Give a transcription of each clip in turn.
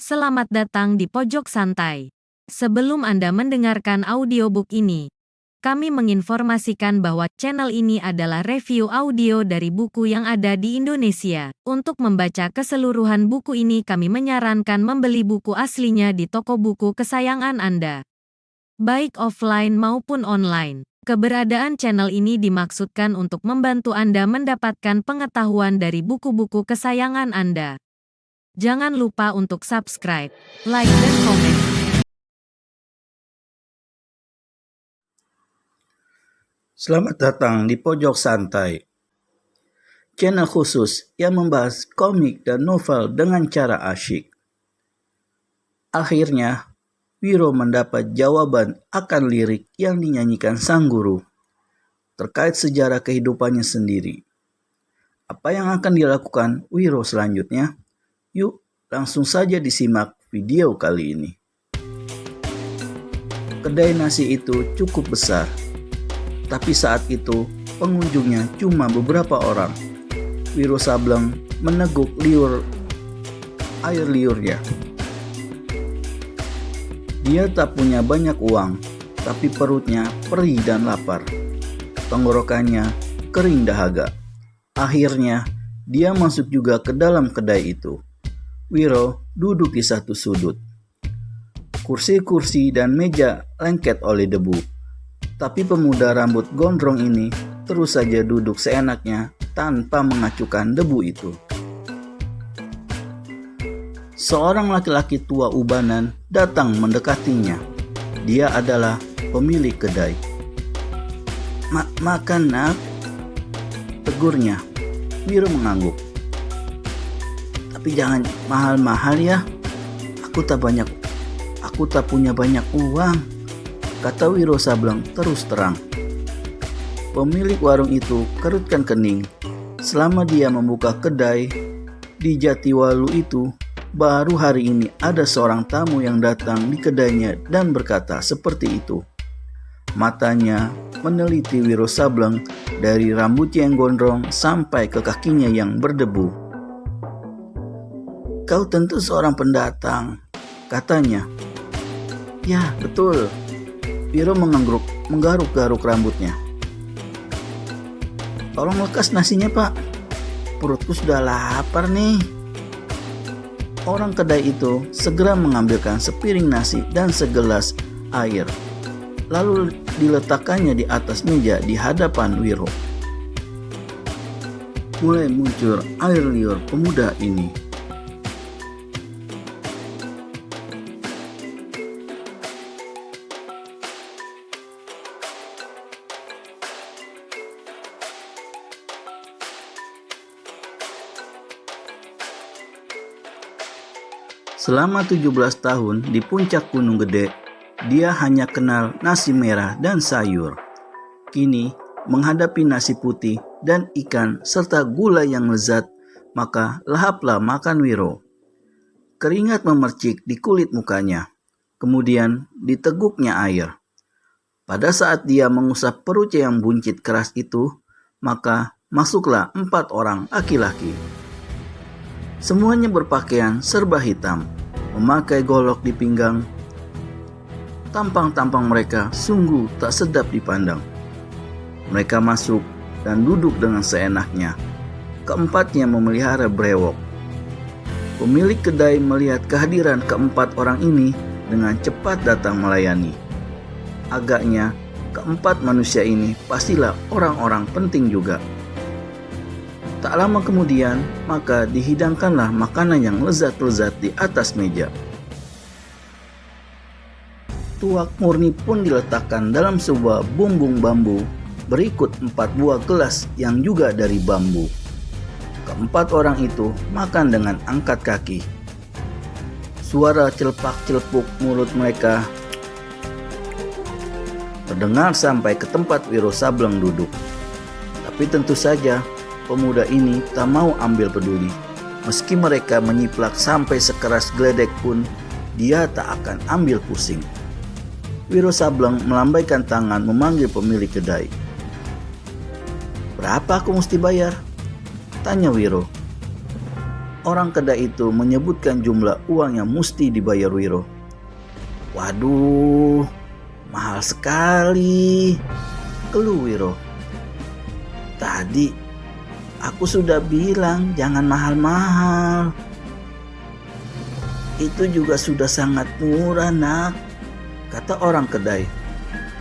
selamat datang di Pojok Santai. Sebelum Anda mendengarkan audiobook ini, kami menginformasikan bahwa channel ini adalah review audio dari buku yang ada di Indonesia. Untuk membaca keseluruhan buku ini kami menyarankan membeli buku aslinya di toko buku kesayangan Anda, baik offline maupun online. Keberadaan channel ini dimaksudkan untuk membantu Anda mendapatkan pengetahuan dari buku-buku kesayangan Anda. Jangan lupa untuk subscribe, like, dan komen. Selamat datang di Pojok Santai, channel khusus yang membahas komik dan novel dengan cara asyik. Akhirnya, Wiro mendapat jawaban akan lirik yang dinyanyikan sang guru terkait sejarah kehidupannya sendiri. Apa yang akan dilakukan Wiro selanjutnya? Yuk, langsung saja disimak video kali ini. Kedai nasi itu cukup besar, tapi saat itu pengunjungnya cuma beberapa orang. Wiro Sableng meneguk air liurnya. Dia tak punya banyak uang, tapi perutnya perih dan lapar. Tenggorokannya kering dahaga. Akhirnya, dia masuk juga ke dalam kedai itu. Wiro duduk di satu sudut. Kursi-kursi dan meja lengket oleh debu. Tapi pemuda rambut gondrong ini terus saja duduk seenaknya tanpa mengacukan debu itu. Seorang laki-laki tua ubanan datang mendekatinya. Dia adalah pemilik kedai. Makan nak? Tegurnya. Wiro mengangguk. Tapi jangan mahal-mahal ya. Aku tak punya banyak uang, kata Wiro Sableng terus terang. Pemilik warung itu kerutkan kening. Selama dia membuka kedai di Jatiwalu itu, baru hari ini ada seorang tamu yang datang di kedainya dan berkata seperti itu. Matanya meneliti Wiro Sableng dari rambutnya yang gondrong sampai ke kakinya yang berdebu. Kau tentu seorang pendatang, katanya. Ya, betul. Wiro menggaruk-garuk rambutnya. Tolong lekas nasinya, Pak. Perutku sudah lapar nih. Orang kedai itu segera mengambilkan sepiring nasi dan segelas air. Lalu diletakkannya di atas meja di hadapan Wiro. Mulai muncul air liur pemuda ini. Selama 17 tahun di puncak Gunung Gede, dia hanya kenal nasi merah dan sayur. Kini, menghadapi nasi putih dan ikan serta gula yang lezat, maka lahaplah makan Wiro. Keringat memercik di kulit mukanya, kemudian diteguknya air. Pada saat dia mengusap perutnya yang buncit keras itu, maka masuklah 4 orang laki-laki. Semuanya berpakaian serba hitam, memakai golok di pinggang. Tampang-tampang mereka sungguh tak sedap dipandang. Mereka masuk dan duduk dengan seenaknya. Keempatnya memelihara brewok. Pemilik kedai melihat kehadiran keempat orang ini dengan cepat datang melayani. Agaknya keempat manusia ini pastilah orang-orang penting juga. Tak lama kemudian, maka dihidangkanlah makanan yang lezat-lezat di atas meja. Tuak murni pun diletakkan dalam sebuah bumbung bambu, berikut 4 buah gelas yang juga dari bambu. Keempat orang itu makan dengan angkat kaki. Suara celepak-celepuk mulut mereka terdengar sampai ke tempat Wiro Sableng duduk. Tapi tentu saja, pemuda ini tak mau ambil peduli. Meski mereka menyiplak sampai sekeras geledek pun, dia tak akan ambil pusing. Wiro Sableng melambaikan tangan memanggil pemilik kedai. Berapa aku mesti bayar? Tanya Wiro. orang kedai itu menyebutkan jumlah uang yang mesti dibayar Wiro. "Waduh, mahal sekali," keluh Wiro. "Tadi aku sudah bilang jangan mahal-mahal. Itu juga sudah sangat murah, nak," kata orang kedai.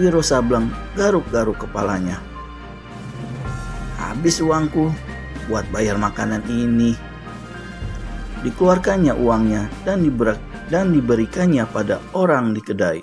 Wiro Sableng garuk-garuk kepalanya. "Habis uangku buat bayar makanan ini." Dikeluarkannya uangnya dan diberikannya pada orang di kedai.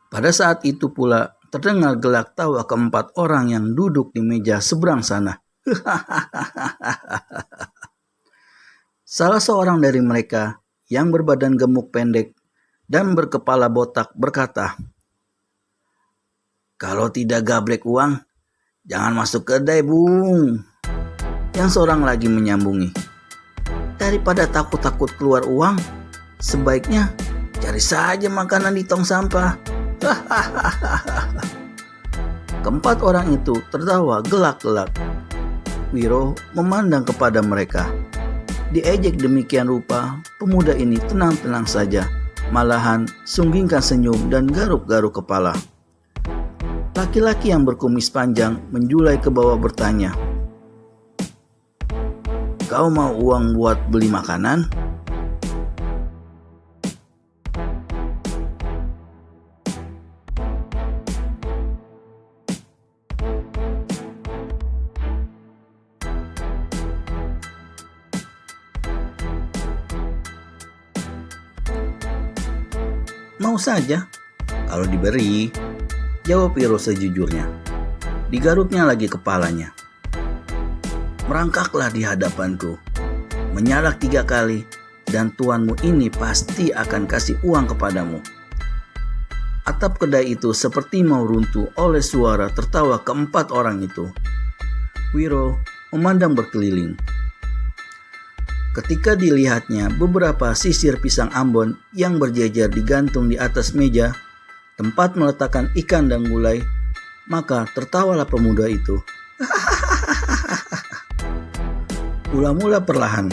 Pada saat itu pula terdengar gelak tawa keempat orang yang duduk di meja seberang sana. Salah seorang dari mereka yang berbadan gemuk pendek dan berkepala botak berkata, "Kalau tidak gabrek uang, jangan masuk kedai, Bung." Yang seorang lagi menyambungi, "Daripada takut-takut keluar uang, sebaiknya cari saja makanan di tong sampah." Keempat orang itu tertawa gelak-gelak. Wiro memandang kepada mereka. Diejek demikian rupa, pemuda ini tenang-tenang saja, malahan sunggingkan senyum dan garuk-garuk kepala. Laki-laki yang berkumis panjang menjulai ke bawah bertanya, "Kau mau uang buat beli makanan?" "Mau saja, kalau diberi," jawab Wiro sejujurnya. Digaruknya lagi kepalanya. "Merangkaklah di hadapanku, menyalak 3 kali, dan tuanmu ini pasti akan kasih uang kepadamu." Atap kedai itu seperti mau runtuh oleh suara tertawa keempat orang itu. Wiro memandang berkeliling. Ketika dilihatnya beberapa sisir pisang Ambon yang berjejer digantung di atas meja, tempat meletakkan ikan dan gulai, maka tertawalah pemuda itu. Mula-mula perlahan,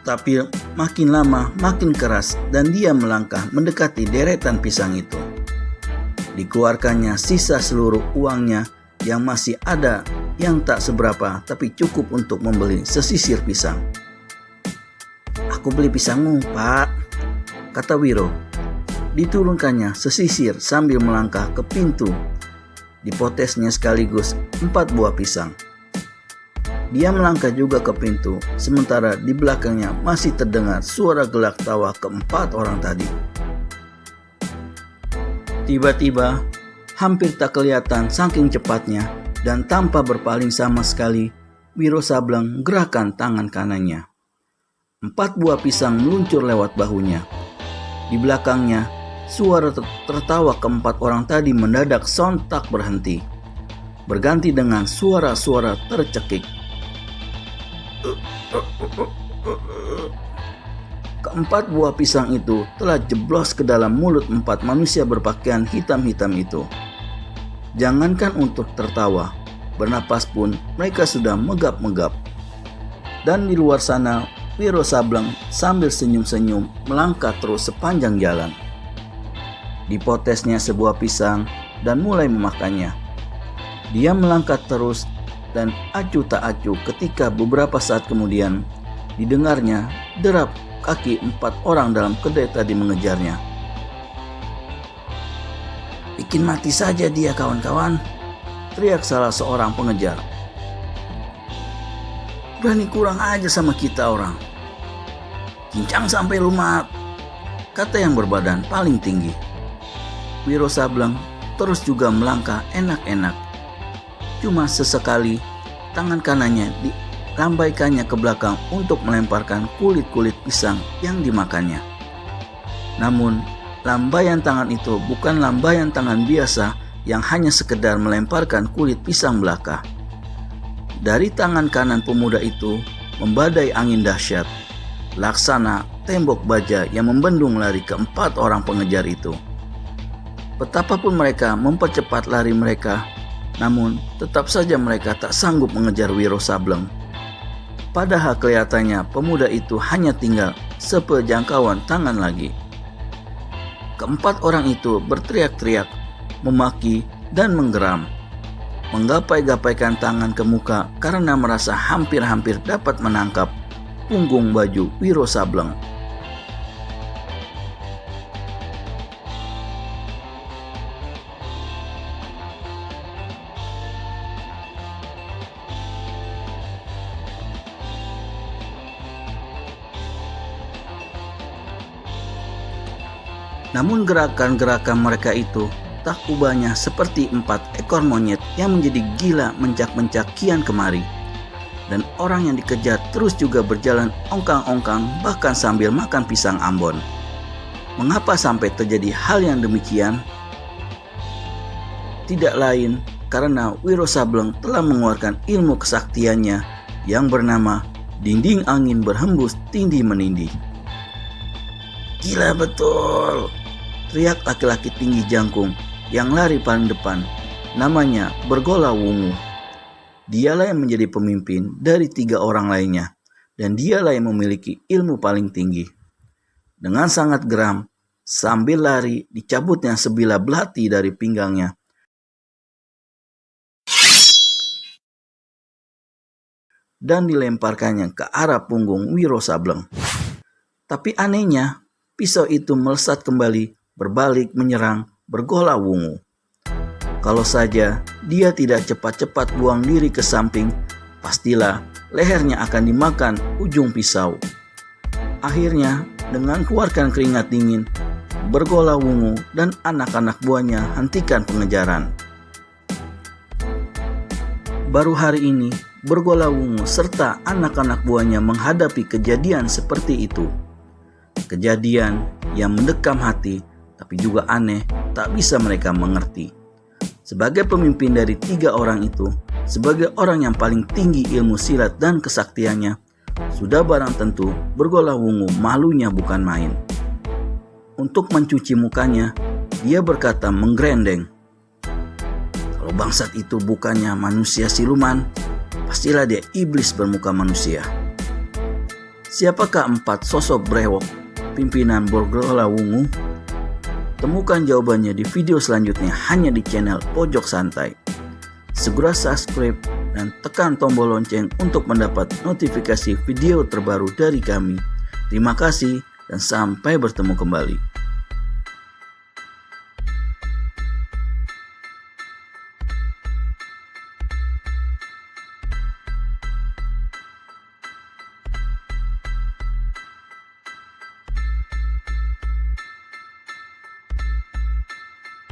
tapi makin lama makin keras dan dia melangkah mendekati deretan pisang itu. Dikeluarkannya sisa seluruh uangnya yang masih ada, yang tak seberapa tapi cukup untuk membeli sesisir pisang. "Aku beli pisangmu, Pak," kata Wiro. Diturunkannya sesisir sambil melangkah ke pintu. Dipotesnya sekaligus 4 buah pisang. Dia melangkah juga ke pintu, sementara di belakangnya masih terdengar suara gelak tawa keempat orang tadi. Tiba-tiba, hampir tak kelihatan saking cepatnya dan tanpa berpaling sama sekali, Wiro Sableng gerakan tangan kanannya. 4 buah pisang meluncur lewat bahunya. Di belakangnya, suara tertawa keempat orang tadi mendadak sontak berhenti, berganti dengan suara-suara tercekik. Keempat buah pisang itu telah jeblos ke dalam mulut 4 manusia berpakaian hitam-hitam itu. Jangankan untuk tertawa, bernapas pun mereka sudah megap-megap. Dan di luar sana, Wiro Sableng sambil senyum-senyum melangkah terus sepanjang jalan. Dipotesnya sebuah pisang dan mulai memakannya. Dia melangkah terus dan acuh tak acuh ketika beberapa saat kemudian didengarnya derap kaki 4 orang dalam kedai tadi mengejarnya. "Bikin mati saja dia, kawan-kawan," teriak salah seorang pengejar. "Berani kurang aja sama kita orang. Cincang sampai lumat," kata yang berbadan paling tinggi. Wiro Sableng terus juga melangkah enak-enak. Cuma sesekali tangan kanannya dilambaikannya ke belakang untuk melemparkan kulit-kulit pisang yang dimakannya. Namun, lambaian tangan itu bukan lambaian tangan biasa yang hanya sekedar melemparkan kulit pisang belaka. Dari tangan kanan pemuda itu membadai angin dahsyat, laksana tembok baja yang membendung lari ke-4 orang pengejar itu. Betapapun mereka mempercepat lari mereka, Namun, tetap saja mereka tak sanggup mengejar Wiro Sableng. Padahal kelihatannya pemuda itu hanya tinggal sepejangkauan tangan lagi. Keempat orang itu berteriak-teriak, memaki, dan menggeram. Menggapai-gapaikan tangan ke muka karena merasa hampir-hampir dapat menangkap punggung baju Wiro Sableng. Namun gerakan-gerakan mereka itu tak ubahnya seperti 4 ekor monyet yang menjadi gila mencak-mencak kian kemari. Dan orang yang dikejar terus juga berjalan ongkang-ongkang bahkan sambil makan pisang Ambon. Mengapa sampai terjadi hal yang demikian? Tidak lain karena Wiro Sableng telah mengeluarkan ilmu kesaktiannya yang bernama Dinding Angin Berhembus Tindih Menindih. Gila betul! Teriak laki-laki tinggi jangkung yang lari paling depan, namanya Bergola Wungu. Dialah yang menjadi pemimpin dari 3 orang lainnya, dan dialah yang memiliki ilmu paling tinggi. Dengan sangat geram, sambil lari dicabutnya sebilah belati dari pinggangnya. Dan dilemparkannya ke arah punggung Wiro Sableng. Tapi anehnya, pisau itu melesat kembali, berbalik menyerang Bergola Wungu. Kalau saja dia tidak cepat-cepat buang diri ke samping, pastilah lehernya akan dimakan ujung pisau. Akhirnya, dengan keluarkan keringat dingin, Bergola Wungu dan anak-anak buahnya hentikan pengejaran. Baru hari ini, Bergola Wungu serta anak-anak buahnya menghadapi kejadian seperti itu. Kejadian yang mendekam hati, tapi juga aneh, tak bisa mereka mengerti. Sebagai pemimpin dari 3 orang itu, sebagai orang yang paling tinggi ilmu silat dan kesaktiannya, sudah barang tentu Bergola Wungu malunya bukan main. Untuk mencuci mukanya, dia berkata menggerendeng, "Kalau bangsat itu bukannya manusia siluman, pastilah dia iblis bermuka manusia." Siapakah 4 sosok brewok pimpinan Bergola Wungu? Temukan jawabannya di video selanjutnya hanya di channel Pojok Santai. Segera subscribe dan tekan tombol lonceng untuk mendapat notifikasi video terbaru dari kami. Terima kasih dan sampai bertemu kembali.